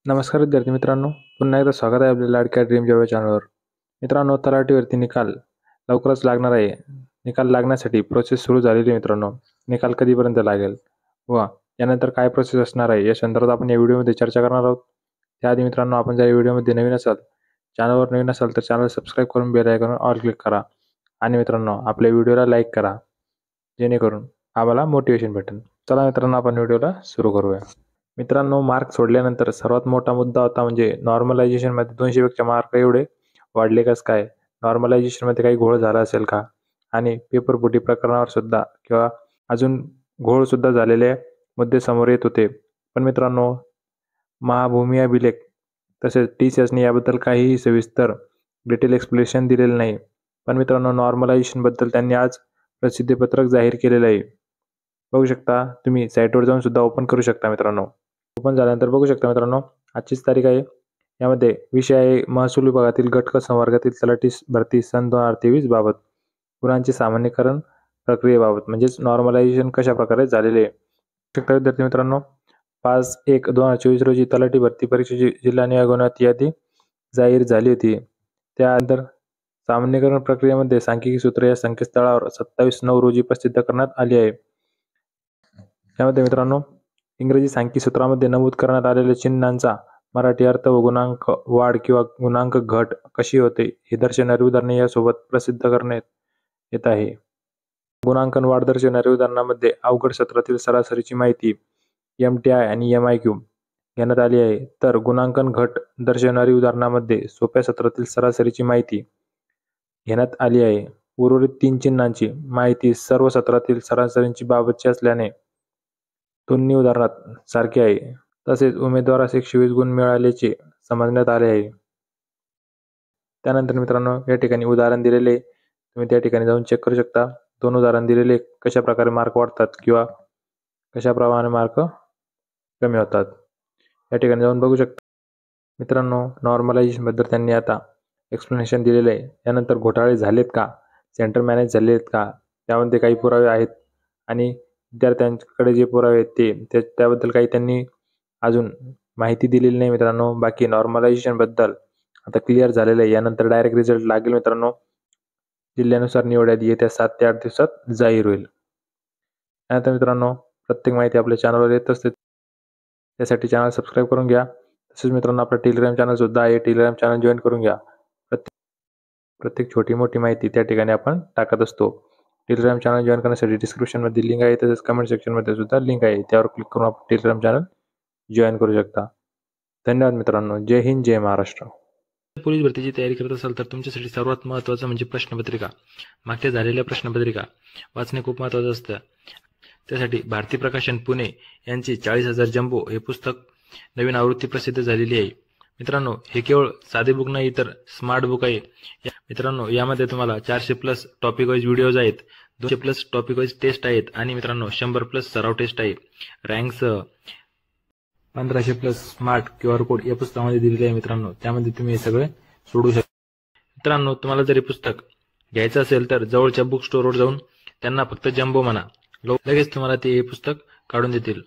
नमस्कार विद्यार्थी मित्रांनो, पुन्हा एकदा स्वागत आहे आपल्या लाडक्या ड्रीम जॉब या चॅनलवर. मित्रांनो, तलाठीवरती निकाल लवकरच लागणार आहे. निकाल लागण्यासाठी प्रोसेस सुरू झालेली आहे मित्रांनो. निकाल कधीपर्यंत लागेल व यानंतर काय प्रोसेस असणार आहे या संदर्भात आपण या व्हिडिओमध्ये चर्चा करणार आहोत. त्याआधी मित्रांनो, आपण जर या व्हिडिओमध्ये नवीन असाल, चॅनलवर नवीन असाल तर चॅनल सबस्क्राईब करून बेल आयकॉनवर ऑल क्लिक करा आणि मित्रांनो आपल्या व्हिडिओला लाईक करा, जेणेकरून आम्हाला मोटिवेशन भेटेल. चला मित्रांनो, आपण व्हिडिओला सुरू करूया. मित्रांनो, मार्क सोडल्यानंतर सर्वात मोठा मुद्दा होता म्हणजे नॉर्मलायझेशनमध्ये 200पेक्षा मार्क एवढे वाढले कसं काय? नॉर्मलायझेशनमध्ये काही घोळ झाला असेल का? आणि पेपरफुटी प्रकरणावर सुद्धा किंवा अजून घोळसुद्धा झालेले मुद्दे समोर येत होते. पण मित्रांनो, महाभूमी अभिलेख तसेच TCSने याबद्दल काहीही सविस्तर डिटेल एक्सप्लेनेशन दिलेलं नाही. पण मित्रांनो, नॉर्मलायझेशनबद्दल त्यांनी आज प्रसिद्धीपत्रक जाहीर केलेलं आहे. बघू शकता, तुम्ही साईटवर जाऊन सुद्धा ओपन करू शकता मित्रांनो. ओपन झाल्यानंतर बघू शकता मित्रांनो, आजचीच तारीख आहे. यामध्ये विषय आहे महसूल विभागातील गट क संवर्गातील तलाठी भरती सन 2023 बाबत गुणांचे सामान्यीकरण प्रक्रियेबाबत म्हणजेच नॉर्मलायझेशन कशा प्रकारे झालेले आहे. शकता विद्यार्थी मित्रांनो, 5/1/2024 रोजी तलाठी भरती परीक्षेची जिल्हा नियोजनात यादी जाहीर झाली होती. त्यानंतर सामान्यीकरण प्रक्रियेमध्ये सांख्यिकी सूत्र या संकेतस्थळावर 27/9 रोजी प्रसिद्ध करण्यात आली आहे. यामध्ये मित्रांनो, इंग्रजी सांख्यिकी सूत्रामध्ये नमूद करण्यात आलेल्या चिन्हांचा मराठी अर्थ व गुणांक वाढ किंवा गुणांक घट कशी होते हे दर्शवणारी उदाहरणे यासोबत प्रसिद्ध करण्यात येत आहे. गुणांकन वाढ दर्शवणाऱ्या उदाहरणामध्ये अवघड सत्रातील सरासरीची माहिती MTI आणि MIQ घेण्यात आली आहे, तर गुणांकन घट दर्शवणारी उदाहरणामध्ये सोप्या सत्रातील सरासरीची माहिती घेण्यात आली आहे. उर्वरित 3 चिन्हांची माहिती सर्व सत्रातील सरासरींची बाबतची असल्याने दोन्ही उदाहरणात सारखे आहे. तसेच उमेदवारास 120 गुण मिळाल्याचे समजण्यात आले आहे. त्यानंतर मित्रांनो, या ठिकाणी उदाहरण दिलेले तुम्ही त्या ठिकाणी जाऊन चेक करू शकता. 2 उदाहरण दिलेले कशा प्रकारे मार्क वाढतात किंवा कशाप्रमाणे मार्क कमी होतात या ठिकाणी जाऊन बघू शकता. मित्रांनो, नॉर्मलायझेशनबद्दल त्यांनी आता एक्सप्लेनेशन दिलेलं आहे. यानंतर घोटाळे झालेत का, सेंटर मॅनेज झाले आहेत का, त्यामध्ये काही पुरावे आहेत आणि विद्यार्थ्यांकडे जे पुरावे आहेत त्याबद्दल काही त्यांनी अजून माहिती दिलेली नाही मित्रांनो. बाकी नॉर्मलायझेशनबद्दल आता क्लिअर झालेलं आहे. यानंतर डायरेक्ट रिझल्ट लागेल मित्रांनो. जिल्ह्यानुसार निवड यादी येत्या 7 ते 8 दिवसात जाहीर होईल. त्यानंतर मित्रांनो, प्रत्येक माहिती आपल्या चॅनलवर येत असते, त्यासाठी चॅनल सबस्क्राईब करून घ्या. तसेच मित्रांनो, आपला टेलिग्राम चॅनल सुद्धा आहे. टेलिग्राम चॅनल जॉईन करून घ्या. प्रत्येक छोटी मोठी माहिती त्या ठिकाणी आपण टाकत असतो. टेलिग्राम चॅनल जॉईन करण्यासाठी डिस्क्रिप्शनमध्ये लिंक आहे, तसेच कमेंट सेक्शनमध्ये सुद्धा लिंक आहे. त्यावर क्लिक करून आपण टेलिग्राम चॅनल जॉईन करू शकता. धन्यवाद मित्रांनो. जय हिंद, जय महाराष्ट्र. पोलीस भरतीची तयारी करत असाल तर तुमच्यासाठी सर्वात महत्त्वाचं म्हणजे प्रश्नपत्रिका. मागच्या झालेल्या प्रश्नपत्रिका वाचणे खूप महत्त्वाचं असतं. त्यासाठी भारती प्रकाशन पुणे यांचे 40,000 जम्बो हे पुस्तक नवीन आवृत्ती प्रसिद्ध झालेली आहे. मित्रांनो, हे केवळ साधे बुक नाही तर स्मार्ट बुक आहे. मित्रांनो, यामध्ये तुम्हाला 400+ टॉपिक वाईज व्हिडिओज आहेत, 200+ टॉपिक वाईज टेस्ट आहेत आणि मित्रांनो 100+ सराव टेस्ट आहे. रँकसह 1500+ स्मार्ट QR कोड या पुस्तकामध्ये दिलेले आहे मित्रांनो. त्यामध्ये तुम्ही हे सगळे सोडू शकता. मित्रांनो, तुम्हाला जर हे पुस्तक घ्यायचं असेल तर जवळच्या बुक स्टोअरवर जाऊन त्यांना फक्त जम्बो म्हणा, लगेच तुम्हाला ते हे पुस्तक काढून देतील.